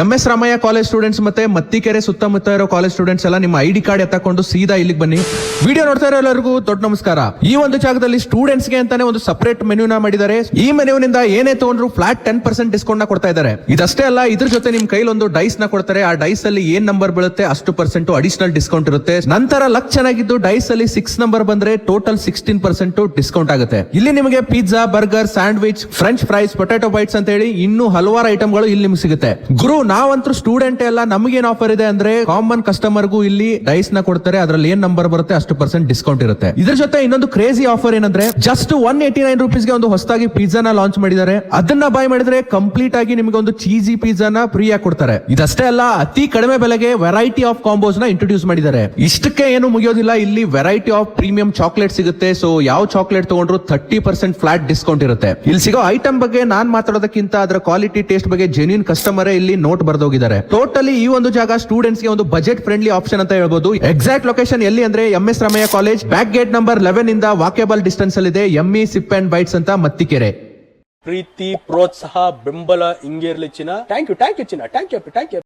MS Ramaiah college students ಮತ್ತೆ ಮತ್ತಿಕೆರೆ ಸುತ್ತಮುತ್ತ ಇರೋ ಕಾಲೇಜ್ ಸ್ಟೂಡೆಂಟ್ಸ್ ಎಲ್ಲ ನಿಮ್ಮ ID ಕಾರ್ಡ್ ಎತ್ತಕೊಂಡು ಸೀದಾ ಇಲ್ಲಿಗೆ ಬನ್ನಿ. ವಿಡಿಯೋ ನೋಡ್ತಾ ಇರೋ ಎಲ್ಲರಿಗೂ ದೊಡ್ಡ ನಮಸ್ಕಾರ. ಈ ಒಂದು ಜಾಗದಲ್ಲಿ ಸ್ಟೂಡೆಂಟ್ಸ್ ಗೆ ಅಂತಾನೆ ಒಂದು ಸಪರೇಟ್ ಮೆನ್ಯೂನ ಮಾಡಿದ್ದಾರೆ. ಈ ಮೆನ್ಯೂನಿಂದ ಏನೇ ತಗೊಂಡ್ರು ಫ್ಲಾಟ್ 10% ಡಿಸ್ಕೌಂಟ್ ನ ಕೊಡ್ತಾ ಇದ್ದಾರೆ. ಇದಷ್ಟೇ ಅಲ್ಲ, ಇದ್ರ ಜೊತೆ ನಿಮ್ ಕೈಲಿ ಒಂದು ಡೈಸ್ ನ ಕೊಡ್ತಾರೆ. ಆ ಡೈಸ್ ಅಲ್ಲಿ ಏನ್ ನಂಬರ್ ಬೀಳುತ್ತೆ ಅಷ್ಟು % ಅಡಿಷನಲ್ ಡಿಸ್ಕೌಂಟ್ ಇರುತ್ತೆ. ನಂತರ ಲಕ್ ಚೆನ್ನಾಗಿದ್ದು ಡೈಸ್ ಅಲ್ಲಿ 6 ನಂಬರ್ ಬಂದ್ರೆ ಟೋಟಲ್ 16% ಡಿಸ್ಕೌಂಟ್ ಆಗುತ್ತೆ. ಇಲ್ಲಿ ನಿಮಗೆ pizza, burger, sandwich, french fries, potato bites ಅಂತ ಹೇಳಿ ಇನ್ನೂ ಹಲವಾರು ಐಟಮ್ಗಳು ಇಲ್ಲಿ ನಿಮ್ಗೆ ಸಿಗುತ್ತೆ. ಗುರು, ನಾವಂತೂ ಸ್ಟೂಡೆಂಟ್ ಎಲ್ಲ, ನಮಗೇನ್ ಆಫರ್ ಇದೆ ಅಂದ್ರೆ ಕಾಮನ್ ಕಸ್ಟಮರ್ಗೂ ಇಲ್ಲಿ ಡೈಸ್ ನ ಕೊಡ್ತಾರೆ. ಅದ್ರಲ್ಲಿ ಏನ್ ನಂಬರ್ ಬರುತ್ತೆ ಅಷ್ಟು % ಡಿಸ್ಕೌಂಟ್ ಇರುತ್ತೆ. ಇದ್ರ ಜೊತೆ ಇನ್ನೊಂದು ಕ್ರೇಜಿ ಆಫರ್ ಏನಂದ್ರೆ ಜಸ್ಟ್ 189 ರುಪೀಸ್ಗೆ ಒಂದು ಹೊಸದಾಗಿ ಪಿಜ್ಜಾನ ಲಾಂಚ್ ಮಾಡಿದ್ದಾರೆ. ಅದನ್ನ ಬೈ ಮಾಡಿದ್ರೆ ಕಂಪ್ಲೀಟ್ ಆಗಿ ನಿಮಗೆ ಒಂದು ಚೀಸಿ ಪಿಜ್ಜಾನ ಫ್ರೀ ಆಗಿ ಕೊಡ್ತಾರೆ. ಇದಷ್ಟೇ ಅಲ್ಲ, ಅತಿ ಕಡಿಮೆ ಬೆಲೆಗೆ ವೆರೈಟಿ ಆಫ್ ಕಾಂಬೋಸ್ ನ ಇಂಟ್ರೊಡ್ಯೂಸ್ ಮಾಡಿದ್ದಾರೆ. ಇಷ್ಟಕ್ಕೆ ಏನು ಮುಗಿಯೋದಿಲ್ಲ, ಇಲ್ಲಿ ವೆರೈಟಿ ಆಫ್ ಪ್ರೀಮಿಯಂ ಚಾಕ್ಲೇಟ್ ಸಿಗುತ್ತೆ. ಸೊ ಯಾವ ಚಾಕ್ಲೇಟ್ ತಗೊಂಡ್ರು 30% ಫ್ಲಾಟ್ ಡಿಸ್ಕೌಂಟ್ ಇರುತ್ತೆ. ಇಲ್ಲಿ ಸಿಗೋ ಐಟಮ್ ಬಗ್ಗೆ ನಾನ್ ಮಾತಾಡೋದಕ್ಕಿಂತ ಅದರ ಕ್ವಾಲಿಟಿ, ಟೇಸ್ಟ್ ಬಗ್ಗೆ ಜೆನ್ಯೂನ್ ಕಸ್ಟಮರ್ ಇಲ್ಲಿ ನೋಟ್ ಬರ್ದೋಗಿದ್ದಾರೆ. ಟೋಟಲಿ ಈ ಒಂದು ಜಾಗ ಸ್ಟೂಡೆಂಟ್ಸ್ ಗೆ ಒಂದು ಬಜೆಟ್ ಫ್ರೆಂಡ್ಲಿ ಆಪ್ಷನ್ ಅಂತ ಹೇಳ್ಬೋದು. ಎಕ್ಸಾಕ್ಟ್ ಲೊಕೇಶನ್ ಎಲ್ಲಿ ಅಂದ್ರೆ MS Ramaiah college back gate number 11 ಇಂದ ವಾಕೇಬಲ್ ಡಿಸ್ಟೆನ್ಸ್ ಅಲ್ಲಿ ಇದೆ. ಯಮ್ಮಿ ಸಿಪ್ ಅಂಡ್ ಬೈಟ್ಸ್ ಅಂತ ಮತ್ತಿಕೆರೆ. ಪ್ರೀತಿ, ಪ್ರೋತ್ಸಾಹ, ಬೆಂಬಲ ಹಿಂಗೆ ಇರ್ಲಿ ಚಿನ್ನ. ಥ್ಯಾಂಕ್ ಯು ಚಿನ್ನ. Thank you.